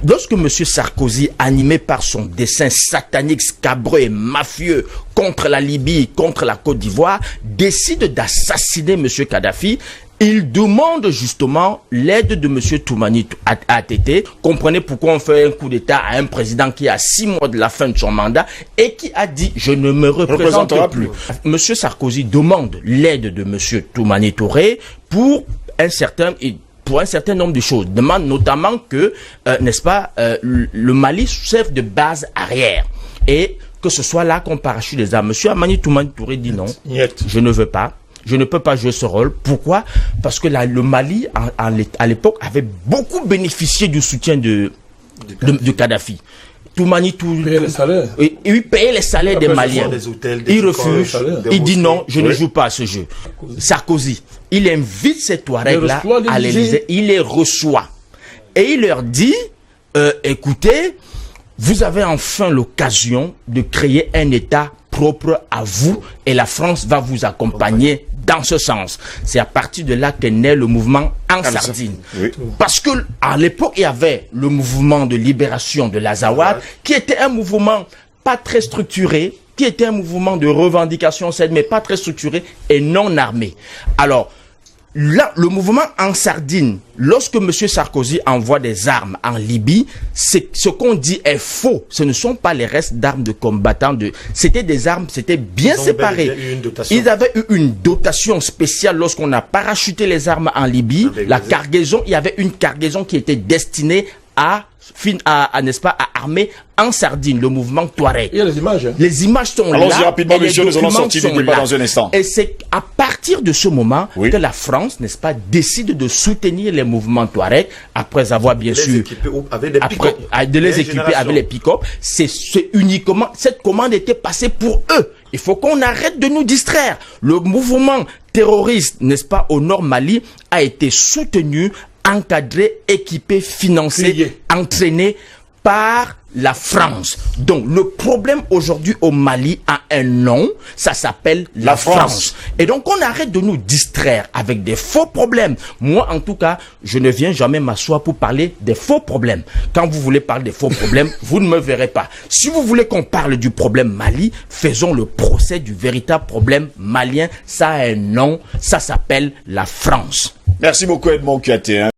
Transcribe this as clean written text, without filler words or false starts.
Lorsque M. Sarkozy, animé par son dessein satanique, scabreux et mafieux contre la Libye, contre la Côte d'Ivoire, décide d'assassiner M. Kadhafi, il demande justement l'aide de M. Toumani ATT. Comprenez pourquoi on fait un coup d'État à un président qui a 6 mois de la fin de son mandat et qui a dit « je ne me représenterai plus ». M. Sarkozy demande l'aide de M. Toumani Touré pour un certain nombre de choses. Demande notamment que, n'est-ce pas, le Mali serve de base arrière. Et que ce soit là qu'on parachute les armes. M. Amani Toumani Touré dit non, je ne veux pas. Je ne peux pas jouer ce rôle. Pourquoi? Parce que le Mali, à l'époque, avait beaucoup bénéficié du soutien de Kadhafi. Toumani Touré il payait les salaires des Maliens. Il refuse. Il dit non, je ne joue pas à ce jeu. Sarkozy, il invite ces Touaregs-là à l'Élysée. Il les reçoit. Et il leur dit, écoutez, vous avez enfin l'occasion de créer un État propre à vous et la France va vous accompagner dans ce sens. C'est à partir de là qu'est né le mouvement En Sardine. Oui. Parce que à l'époque, il y avait le mouvement de libération de l'Azawad, qui était un mouvement pas très structuré, qui était un mouvement de revendication, mais pas très structuré et non armé. Alors, là, le mouvement En Sardine, lorsque M. Sarkozy envoie des armes en Libye, ce qu'on dit est faux. Ce ne sont pas les restes d'armes de combattants. C'était des armes, c'était bien séparé. Ils avaient eu une dotation spéciale lorsqu'on a parachuté les armes en Libye. La cargaison, il y avait une cargaison qui était destinée à n'est-ce pas, à armer En Sardine, le mouvement Touareg. Il y a les images. Les images sont là. Allons-y rapidement, monsieur, nous allons sortir du débat dans un instant. Et c'est à partir de ce moment que la France, n'est-ce pas, décide de soutenir les mouvements Touareg, après avoir bien sûr... de les équiper avec les pick-up. C'est uniquement... Cette commande était passée pour eux. Il faut qu'on arrête de nous distraire. Le mouvement terroriste, n'est-ce pas, au nord Mali, a été soutenu, encadré, équipé, financé, entraîné par la France. Donc, le problème aujourd'hui au Mali a un nom, ça s'appelle la France. Et donc, on arrête de nous distraire avec des faux problèmes. Moi, en tout cas, je ne viens jamais m'asseoir pour parler des faux problèmes. Quand vous voulez parler des faux problèmes, vous ne me verrez pas. Si vous voulez qu'on parle du problème Mali, faisons le procès du véritable problème malien. Ça a un nom, ça s'appelle la France. Merci beaucoup, Edmond Kouyaté.